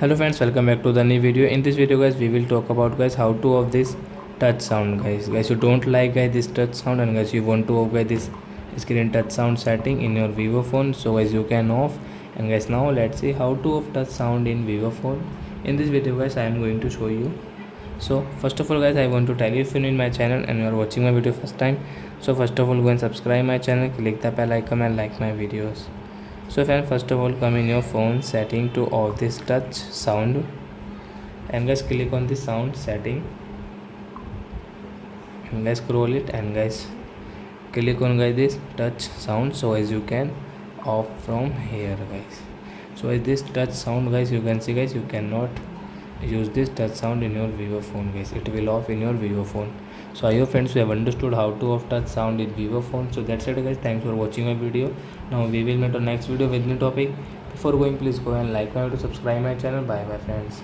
Hello friends, welcome back to the new video. In this video guys, we will talk about guys how to off this touch sound guys. You don't like guys this touch sound, and guys you want to off guys this screen touch sound setting in your vivo phone, so guys you can off. And guys, now let's see how to off touch sound in vivo phone. In this video guys, I am going to show you. So first of all guys, I want to tell you, if you're new in my channel and you are watching my video first time, so first of all go and subscribe my channel, click the bell icon and like my videos. So friend, first of all come in your phone setting to off this touch sound, and guys click on the sound setting and guys scroll it, and guys click on guys this touch sound, so as you can off from here guys. So as this touch sound guys, you can see guys you cannot use this touch sound in your vivo phone guys, it will off in your vivo phone. So I hope friends you have understood how to off touch sound in vivo phone. So that's it guys, thanks for watching my video. Now we will meet on next video with new topic. Before going, please go and like my video, subscribe my channel. Bye bye friends.